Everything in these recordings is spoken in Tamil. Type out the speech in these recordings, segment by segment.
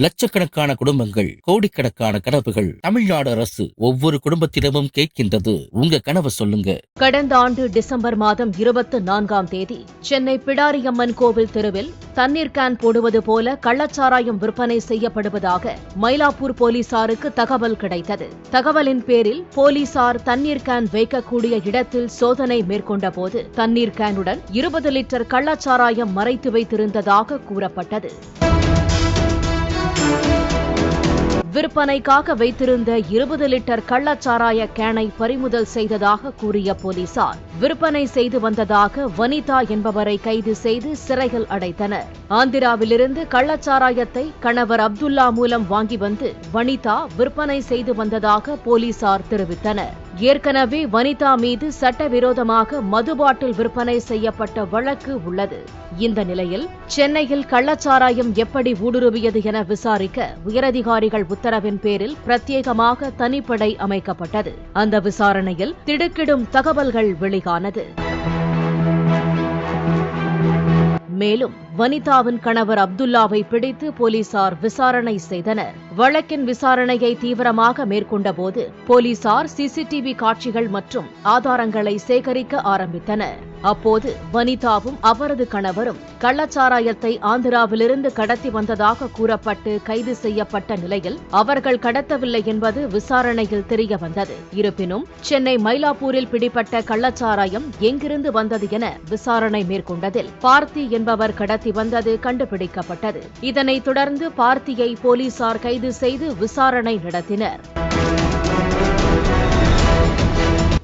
லட்சக்கணக்கான குடும்பங்கள், கோடிக்கணக்கான கனவுகள். தமிழ்நாடு அரசு ஒவ்வொரு குடும்பத்திடமும் கேட்கின்றது, உங்க கனவை சொல்லுங்க. கடந்த ஆண்டு டிசம்பர் மாதம் 24ஆம் தேதி சென்னை பிடாரியம்மன் கோவில் தெருவில் தண்ணீர் கேன் போடுவது போல கள்ளச்சாராயம் விற்பனை செய்யப்படுவதாக மயிலாப்பூர் போலீசாருக்கு தகவல் கிடைத்தது. தகவலின் பேரில் போலீசார் தண்ணீர் கேன் வைக்கக்கூடிய இடத்தில் சோதனை மேற்கொண்டபோது தண்ணீர் கேனுடன் 20 லிட்டர் கள்ளச்சாராயம் மறைத்து வைத்திருந்ததாக கூறப்பட்டது. விற்பனைக்காக வைத்திருந்த 20 லிட்டர் கள்ளச்சாராய கேனை பறிமுதல் செய்ததாக கூறிய போலீசார் விற்பனை செய்து வந்ததாக வனிதா என்பவரை கைது செய்து சிறையில் அடைத்தனர். ஆந்திராவிலிருந்து கள்ளச்சாராயத்தை கணவர் அப்துல்லா மூலம் வாங்கி வந்து வனிதா விற்பனை செய்து வந்ததாக போலீசார் தெரிவித்தனர். ஏற்கனவே வனிதா மீது சட்டவிரோதமாக மது பாட்டில் விற்பனை செய்யப்பட்ட வழக்கு உள்ளது. இந்த நிலையில் சென்னையில் கள்ளச்சாராயம் எப்படி ஊடுருவியது என விசாரிக்க உயரதிகாரிகள் உத்தரவின் பேரில் பிரத்யேகமாக தனிப்படை அமைக்கப்பட்டது. அந்த விசாரணையில் திடுக்கிடும் தகவல்கள் வெளியானது. மேலும் வனிதாவின் கணவர் அப்துல்லாவை பிடித்து போலீசார் விசாரணை செய்தனர். வழக்கின் விசாரணையை தீவிரமாக மேற்கொண்டபோது போலீசார் சிசிடிவி காட்சிகள் மற்றும் ஆதாரங்களை சேகரிக்க ஆரம்பித்தனர். அப்போது வனிதாவும் அவரது கணவரும் கள்ளச்சாராயத்தை ஆந்திராவிலிருந்து கடத்தி வந்ததாக கூறப்பட்டு கைது செய்யப்பட்ட நிலையில் அவர்கள் கடத்தவில்லை என்பது விசாரணையில் தெரியவந்தது. இருப்பினும் சென்னை மயிலாப்பூரில் பிடிபட்ட கள்ளச்சாராயம் எங்கிருந்து வந்தது என விசாரணை மேற்கொண்டதில் பார்த்தி என்பவர் கடத்தி வந்தது கண்டுபிடிக்கப்பட்டது. இதனைத் தொடர்ந்து பார்த்தியை போலீசார் கைது செய்து விசாரணை நடத்தினர்.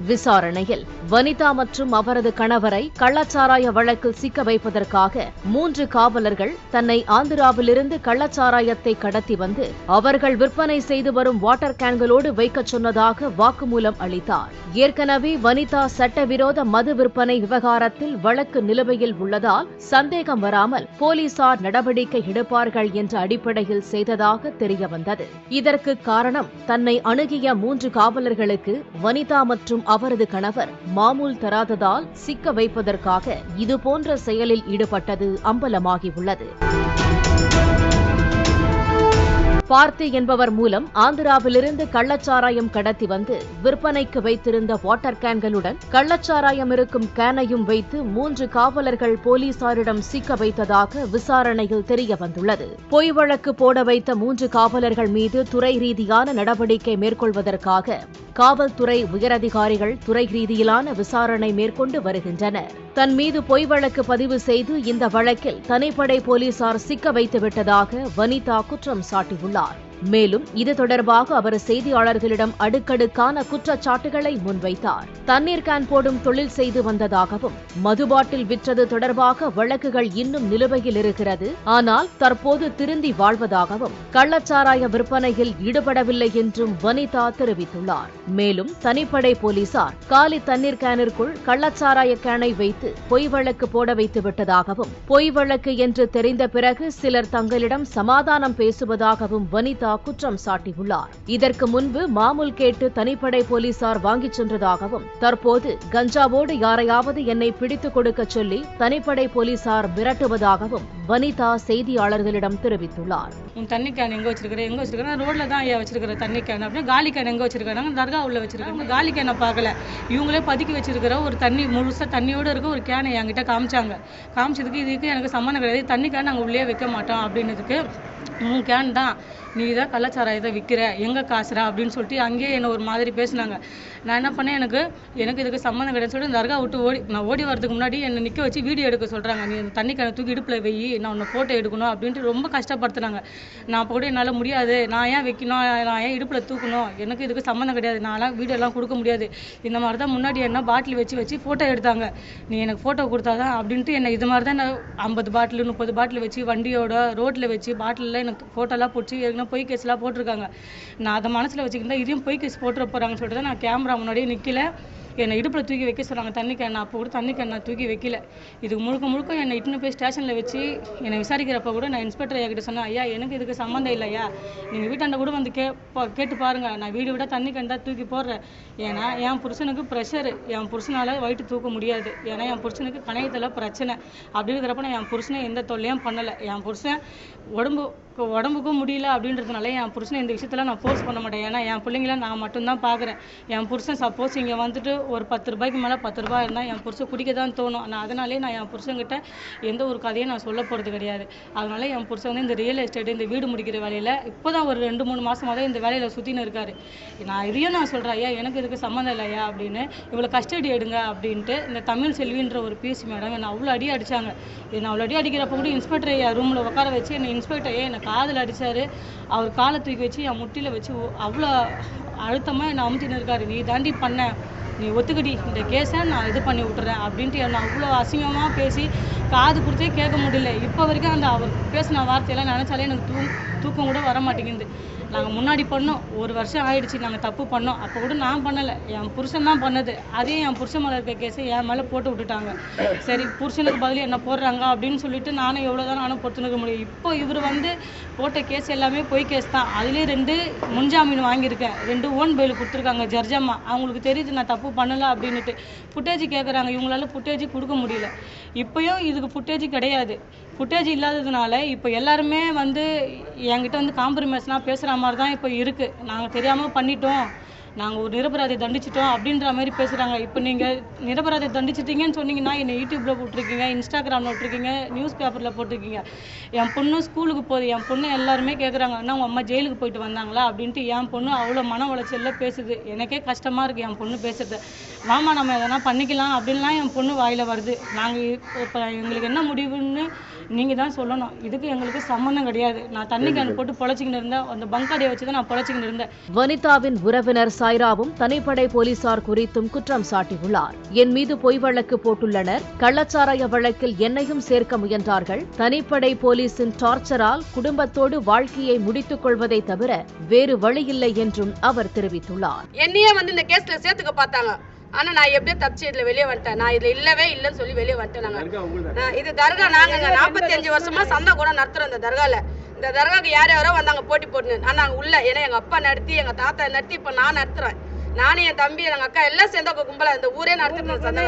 விசாரணையில் வனிதா மற்றும் அவரது கணவரை கள்ளச்சாராய வழக்கில் சிக்க வைப்பதற்காக 3 காவலர்கள் தன்னை ஆந்திராவிலிருந்து கள்ளச்சாராயத்தை கடத்தி வந்து அவர்கள் விற்பனை செய்து வரும் வாட்டர் கேன்களோடு வைக்கச் சொன்னதாக வாக்குமூலம் அளித்தார். ஏற்கனவே வனிதா சட்டவிரோத மது விற்பனை விவகாரத்தில் வழக்கு நிலுவையில் உள்ளதால் சந்தேகம் வராமல் போலீசார் நடவடிக்கை எடுப்பார்கள் என்ற அடிப்படையில் செய்ததாக தெரியவந்தது. இதற்கு காரணம் தன்னை அணுகிய 3 காவலர்களுக்கு வனிதா மற்றும் அவரது கணவர் மாமூல் தராததால் சிக்க வைப்பதற்காக இதுபோன்ற செயலில் ஈடுபட்டது அம்பலமாகியுள்ளது. பார்த்தி என்பவர் மூலம் ஆந்திராவிலிருந்து கள்ளச்சாராயம் கடத்தி வந்து விற்பனைக்கு வைத்திருந்த வாட்டர் கேன்களுடன் கள்ளச்சாராயம் இருக்கும் கேனையும் வைத்து 3 காவலர்கள் போலீசாரிடம் சிக்க வைத்ததாக விசாரணையில் தெரியவந்துள்ளது. பொய் வழக்கு போட வைத்த 3 காவலர்கள் மீது துறை ரீதியான நடவடிக்கை மேற்கொள்வதற்காக காவல்துறை உயரதிகாரிகள் துறை ரீதியிலான விசாரணை மேற்கொண்டு வருகின்றனர். தன் மீது பொய் வழக்கு பதிவு செய்து இந்த வழக்கில் தனிப்படை போலீசார் சிக்க வைத்துவிட்டதாக வனிதா குற்றம் சாட்டியுள்ளார். மேலும் இது தொடர்பாக அவர் செய்தியாளர்களிடம் அடுக்கடுக்கான குற்றச்சாட்டுகளை முன்வைத்தார். தண்ணீர் கேன் போடும் தொழில் செய்து வந்ததாகவும் மது பாட்டில் விற்றது தொடர்பாக வழக்குகள் இன்னும் நிலுவையில் இருக்கிறது, ஆனால் தற்போது திருந்தி வாழ்வதாகவும் கள்ளச்சாராய விற்பனையில் ஈடுபடவில்லை என்றும் வனிதா தெரிவித்துள்ளார். மேலும் தனிப்படை போலீசார் காலி தண்ணீர் கேனிற்குள் கள்ளச்சாராய கேனை வைத்து பொய் வழக்கு போட வைத்து விட்டதாகவும் பொய் வழக்கு என்று தெரிந்த பிறகு சிலர் தங்களிடம் சமாதானம் பேசுவதாகவும் வனிதா குற்றம் சாட்டியுள்ளார். இதற்கு முன்பு மாமூல் கேட்டு தனிப்படை போலீசார் வாங்கிச் சென்றதாகவும் தற்போது கஞ்சாவோடு யாரையாவது என்னை பிடித்துக் கொடுக்க சொல்லி தனிப்படை போலீசார் மிரட்டுவதாகவும் வனிதா செய்தியாளர்களிடம் தெரிவித்துள்ளார். தண்ணி கேன் எங்க வச்சிருக்கிறேன் ரோட்ல தான் ஐயா வச்சிருக்கிற தண்ணி கேன் அப்படின்னு காலி கேன் எங்க வச்சிருக்காங்க தர்கா உள்ள வச்சிருக்காங்க. காலி கேனை பார்க்கல, இவங்களே பதுக்கி வச்சிருக்கிற ஒரு தண்ணி முழுசா தண்ணியோட இருக்க ஒரு கேனை என்கிட்ட காமிச்சதுக்கு இதுக்கு எனக்கு சம்மந்தம் கிடையாது, தண்ணி கேன் நாங்கள் உள்ளே வைக்க மாட்டோம் அப்படின்னதுக்கு உன் கேன் தான், நீ தான் கள்ளச்சாராயத்தை விற்கிற, எங்கே காசுரா அப்படின்னு சொல்லிட்டு அங்கேயே என்னை ஒரு மாதிரி பேசினாங்க. நான் என்ன பண்ணேன், எனக்கு இதுக்கு சம்மந்தம் கிடையாது சொல்லிட்டு தர்கா விட்டு நான் ஓடி வரதுக்கு முன்னாடி என்னை நிற்க வச்சு வீடியோ எடுக்க சொல்கிறாங்க. நீ அந்த தண்ணி கேனை தூக்கி இடுப்பில் வெயி, நான் உன்னை ஃபோட்டோ எடுக்கணும் அப்படின்ட்டு ரொம்ப கஷ்டப்படுத்துனாங்க. நான் அப்போ கூட என்னால் முடியாது, நான் ஏன் வைக்கணும், நான் ஏன் இடுப்பில் தூக்கணும், எனக்கு இதுக்கு சம்மந்தம் கிடையாது, நான்லாம் வீடியோலாம் கொடுக்க முடியாது. இந்த மாதிரி தான் முன்னாடி என்ன பாட்டில் வச்சு ஃபோட்டோ எடுத்தாங்க. நீ எனக்கு ஃபோட்டோ கொடுத்தாதான் அப்படின்ட்டு என்னை இது மாதிரி தான் நான் 50 பாட்டில் 30 பாட்டில் வச்சு வண்டியோட ரோட்டில் வச்சு பாட்டிலில் எனக்கு ஃபோட்டோலாம் பிடிச்சி பொய் கேஸ்லாம் போட்டிருக்காங்க. நான் அதை மனசில் வச்சுக்கிட்டா இதையும் பொய் கேஸ் போட்டுற போகிறாங்கன்னு சொல்லிட்டு தான் நான் கேமரா முன்னாடியே நிற்கல. என்னை இடுப்பில் தூக்கி வைக்க சொல்கிறாங்க தண்ணி கேன். அப்போ கூட தண்ணி கேன் நான் தூக்கி வைக்கல. இதுக்கு முழுக்க என்னை இட்டுன்னு போய் ஸ்டேஷனில் வச்சு என்னை விசாரிக்கிறப்ப கூட நான் இன்ஸ்பெக்டர் ஐயா கிட்ட சொன்னேன், ஐயா எனக்கு இதுக்கு சம்மந்தம் இல்லையா, நீங்கள் வீட்டாண்ட கூட வந்து கேட்டு பாருங்கள், நான் வீடு விட தண்ணி கேன் தான் தூக்கி போடுறேன். ஏன்னா என் புருஷனுக்கு ப்ரெஷரு, என் புருஷனால் வயிற்று தூக்க முடியாது, ஏன்னா என் புருஷனுக்கு கணையத்தில் பிரச்சனை. அப்படி இருக்கிறப்ப நான் என் புருஷனை எந்த தொல்லையும் பண்ணலை. என் புருஷன் உடம்பு உடம்புக்கும் முடியல அப்படின்றதுனால என் புருஷனை இந்த விஷயத்தில் நான் ஃபோர்ஸ் பண்ண மாட்டேன். ஏன்னா என் பிள்ளைங்கள நான் மட்டும்தான் பார்க்குறேன். என் புருஷன் சப்போஸ் இங்கே வந்துட்டு ஒரு 10 ரூபாய்க்கு மேலே 10 ரூபாய் இருந்தால் என் புருஷன் குடிக்க தான் தோணும். அதனாலே நான் என் புருஷன்கிட்ட எந்த ஒரு கதையும் நான் சொல்ல போகிறது கிடையாது. அதனால என் புருஷன் வந்து இந்த ரியல் எஸ்டேட் இந்த வீடு முடிக்கிற வேலையில் இப்போ தான் ஒரு 2-3 மாதமாக தான் இந்த வேலையில் சுற்றின்னு இருக்காரு. நான் சொல்கிறேன், ஐயா எனக்கு இதுக்கு சம்மந்தம் இல்லையா அப்படின்னு, இவ்வளோ கஸ்டடி எடுங்க அப்படின்ட்டு இந்த தமிழ் செல்வின்ற ஒரு பிசி மேடம் என்னை அவ்வளோ அடி அடித்தாங்க. என்னை அவ்வளோ அடி அடிக்கிறப்ப கூட இன்ஸ்பெக்டர் ஐயா ரூமில் உட்கார வச்சு இன்ஸ்பெக்டர் ஐயா என்னை காதில் அடித்தார். அவர் காலை தூக்கி வச்சு என் முட்டியில் வச்சு அவ்வளோ அழுத்தமாக என்னை அமுத்தின்னு இருக்காரு. நீ தாண்டி பண்ண, நீ ஒத்துக்கடி, இந்த கேஸை நான் இது பண்ணி விட்டுறேன் அப்படின்ட்டு என்னை அவ்வளோ அசிங்கமாக பேசி காது கொடுத்தே கேட்க முடியல. இப்போ வரைக்கும் அந்த அவர் பேசின வார்த்தையெல்லாம் நினச்சாலே எனக்கு தூக்கம் கூட வர மாட்டேங்குது. நாங்கள் முன்னாடி பண்ணோம், 1 வருஷம் ஆயிடுச்சு நாங்கள் தப்பு பண்ணோம். அப்போ கூட நான் பண்ணலை, என் புருஷன் தான் பண்ணது. அதே என் புருஷன் மேலே இருக்க கேஸை என் மேலே போட்டு விட்டுட்டாங்க. சரி, புருஷனுக்கு பதில் என்ன போடுறாங்க அப்படின்னு சொல்லிட்டு நானும் எவ்வளோதான் நானும் பொறுத்துனுக்க முடியும். இப்போ இவர் வந்து போட்ட கேஸ் எல்லாமே பொய் கேஸ் தான். அதுலேயே 2 முன்ஜாமீன் வாங்கியிருக்கேன், 2 ஓன் பெயில் கொடுத்துருக்காங்க ஜட்ஜம்மா. அவங்களுக்கு தெரியுது நான் தப்பு பண்ணலை அப்படின்ட்டு. ஃபுட்டேஜ் கேட்குறாங்க, இவங்களால ஃபுட்டேஜ் கொடுக்க முடியல. இப்போயும் இதுக்கு ஃபுட்டேஜ் கிடையாது. ஃபுட்டேஜ் இல்லாததுனால இப்போ எல்லாருமே வந்து என்கிட்ட வந்து காம்ப்ரமைஸ்லாம் பேசுகிற மாதிரி தான் இப்போ இருக்குது. நாங்கள் தெரியாமல் பண்ணிட்டோம், நாங்கள் ஒரு நிரபராதி தண்டிச்சிட்டோம் அப்படின்ற மாதிரி பேசுகிறாங்க. இப்போ நீங்கள் நிரபராதி தண்டிச்சிட்டிங்கன்னு சொன்னீங்கன்னா என்னை யூடியூப்பில் போட்டிருக்கீங்க, இன்ஸ்டாகிராமில் போட்டிருக்கீங்க, நியூஸ் பேப்பரில் போட்டிருக்கீங்க. என் பொண்ணு ஸ்கூலுக்கு போகுது, என் பொண்ணு எல்லாருமே கேட்குறாங்க, அண்ணா உங்கள் அம்மா ஜெயிலுக்கு போயிட்டு வந்தாங்களா அப்படின்ட்டு. என் பொண்ணு அவ்வளோ மன உளைச்சலில் பேசுது. எனக்கே கஷ்டமாக இருக்குது என் பொண்ணு பேசுறது. மாமா நம்ம எதனா பண்ணிக்கலாம் அப்படின்லாம் என் பொண்ணு வாயில் வருது. நாங்கள் இப்போ எங்களுக்கு என்ன முடிவுன்னு நீங்கள் தான் சொல்லணும். இதுக்கு எங்களுக்கு சம்மந்தம் கிடையாது. நான் தண்ணி கேன் போட்டு பொழைச்சிக்கிட்டு இருந்தேன், அந்த பங்காடியை வச்சு தான் நான் பொழைச்சிக்கிட்டு இருந்தேன். வனிதாவின் உறவினர் சாய்ராவும் தனிப்படை போலீசார் குறித்தும் குற்றம் சாட்டியுள்ளார். என் மீது பொய் வழக்கு போட்டுள்ளனர், கள்ளச்சாராய வழக்கில் என்னையும் சேர்க்க முயன்றார்கள். தனிப்படை போலீசின் டார்ச்சரால் குடும்பத்தோடு வாழ்க்கையை முடித்துக் கொள்வதை தவிர வேறு வழியில்லை என்றும் அவர் தெரிவித்துள்ளார். என்னையே வந்து இந்த கேஸ்ல சேர்த்துக்க பார்த்தாங்க. ஆனா நான் எப்படியோ தப்பிச்சு இதுல வெளியே வந்துட்டேன். நான் இதுல இல்லவே இல்லைன்னு சொல்லி வெளியே வந்துட்டேன். இது தர்கா, நாங்க 45 வருஷமா சந்தை கூட நடத்துறோம். இந்த தர்கால, இந்த தர்காக்கு யாரோ வந்தாங்க போட்டி போட்டு. ஆனா நாங்க உள்ள, ஏன்னா எங்க அப்பா நடத்தி, எங்க தாத்தா நடத்தி, இப்ப நான் நடத்துறேன். நானும் என் தம்பி, எங்க அக்கா எல்லாம் சேர்ந்த கும்பலா இந்த ஊரே நடத்துறது சந்தை,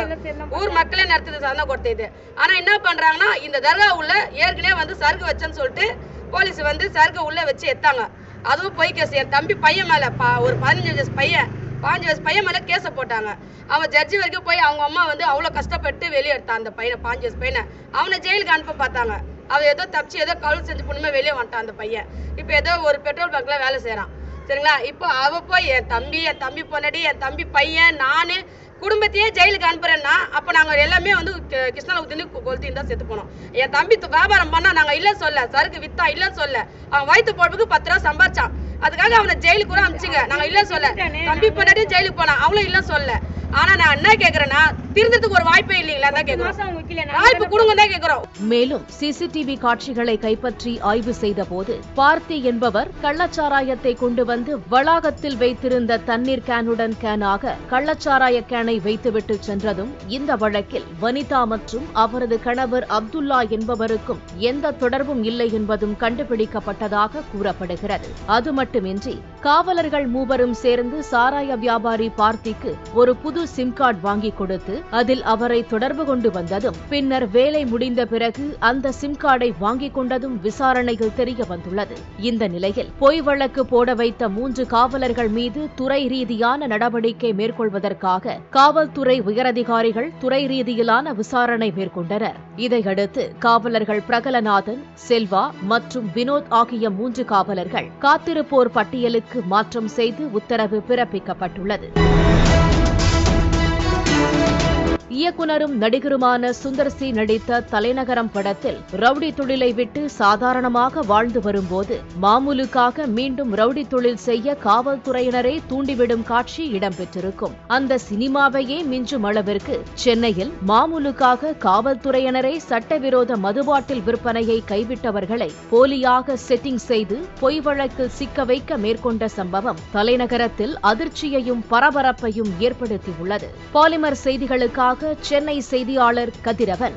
ஊர் மக்களே நடத்துது சந்தை கொடுத்த இது. ஆனா என்ன பண்றாங்கன்னா, இந்த தர்கா உள்ள ஏற்கனவே வந்து சரக்கு வச்சேன்னு சொல்லிட்டு போலீஸ் வந்து சரக்கு உள்ள வச்சு எத்தாங்க. அதுவும் பொய் கேஸ். என் தம்பி பையன் மேல ஒரு 15 வயசு பையன் மேல கேஸ போட்டாங்க. அவன் ஜட்ஜி வரைக்கும் போய் அவங்க அம்மா வந்து அவ்வளவு கஷ்டப்பட்டு வெளியே எடுத்தான் அந்த பையனை, 15 வயசு பையனை. அவனை ஜெயிலுக்கு அனுப்ப பார்த்தாங்க. அவன் ஏதோ தப்பிச்சு ஏதோ கவுல் செஞ்சு பொண்ணுமே வெளியே வந்துட்டான் அந்த பையன். இப்ப ஏதோ ஒரு பெட்ரோல் பங்க்ல வேலை செய்யறான். சரிங்களா? இப்போ அவ போய் என் தம்பி பொண்ணடி, என் தம்பி பையன், நானு குடும்பத்தையே ஜெயிலுக்கு அனுப்புறேன்னா, அப்ப நாங்க எல்லாமே வந்து கிருஷ்ணாவுக்கு கொளுத்தின்னு தான் செத்து போனோம். என் தம்பி வியாபாரம் பண்ணா நாங்க இல்லன்னு சொல்ல, சரக்கு வித்தா இல்லன்னு சொல்ல, அவன் வயிற்று பொழப்புக்கு 10 ரூபா சம்பாதிச்சான். அதுக்காக அவனை ஜெயிலுக்கு கூட அனுப்பிச்சுங்க, நாங்க இல்ல சொல்ல. தம்பி பொண்ணாடி ஜெயிலுக்கு போனான், அவளும் இல்ல சொல்ல. ஆனா நான் என்ன கேக்குறேன்னா, திருந்ததுக்கு ஒரு வாய்ப்பே இல்லீங்களா தான் கேக்குறோம். வாய்ப்பு கொடுங்க தான் கேக்குறோம். மேலும் சிசிடிவி காட்சிகளை கைப்பற்றி ஆய்வு செய்த போது பார்த்தி என்பவர் கள்ளச்சாராயத்தை கொண்டு வந்து வளாகத்தில் வைத்திருந்த தண்ணீர் கேனுடன் கேனாக கள்ளச்சாராய கேனை வைத்துவிட்டு சென்றதும் இந்த வழக்கில் வனிதா மற்றும் அவரது கணவர் அப்துல்லா என்பவருக்கும் எந்த தொடர்பும் இல்லை என்பதும் கண்டுபிடிக்கப்பட்டதாக கூறப்படுகிறது. அது மட்டுமின்றி காவலர்கள் மூவரும் சேர்ந்து சாராய வியாபாரி பார்த்திக்கு ஒரு புது சிம் கார்டு வாங்கி கொடுத்து அதில் அவரை தொடர்பு கொண்டு வந்ததும், பின்னர் வேலை முடிந்த பிறகு அந்த சிம் கார்டை வாங்கிக் கொண்டதும் விசாரணையில் தெரிய வந்துள்ளது. இந்த நிலையில் பொய் வழக்கு போட வைத்த 3 காவலர்கள் மீது துறை ரீதியான நடவடிக்கை மேற்கொள்வதற்காக காவல்துறை உயரதிகாரிகள் துறை ரீதியிலான விசாரணை மேற்கொண்டனர். இதையடுத்து காவலர்கள் பிரகலநாதன், செல்வா மற்றும் வினோத் ஆகிய 3 காவலர்கள் காத்திருப்போர் பட்டியலுக்கு மாற்றம் செய்து உத்தரவு பிறப்பிக்கப்பட்டுள்ளது. இயக்குனரும் நடிகருமான சுந்தர் சி நடித்த தலைநகரம் படத்தில் ரவுடி தொழிலை விட்டு சாதாரணமாக வாழ்ந்து வரும்போது மாமூலுக்காக மீண்டும் ரவுடி தொழில் செய்ய காவல்துறையினரை தூண்டிவிடும் காட்சி இடம்பெற்றிருக்கும். அந்த சினிமாவையே மிஞ்சும் அளவிற்கு சென்னையில் மாமூலுக்காக காவல்துறையினரை சட்டவிரோத மதுபாட்டில் விற்பனையை கைவிட்டவர்களை போலியாக செட்டிங் செய்து பொய் வழக்கில் சிக்க வைக்க மேற்கொண்ட சம்பவம் தலைநகரத்தில் அதிர்ச்சியையும் பரபரப்பையும் ஏற்படுத்தியுள்ளது. பாலிமர் செய்திகளுக்காக சென்னை செய்தியாளர் கதிரவன்.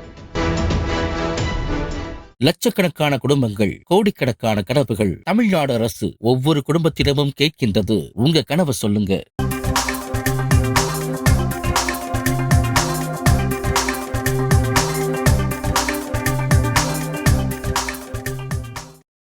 லட்சக்கணக்கான குடும்பங்கள், கோடிக்கணக்கான கனவுகள் தமிழ்நாடு அரசு ஒவ்வொரு குடும்பத்திடமும் கேட்கின்றது. உங்க கனவை சொல்லுங்க.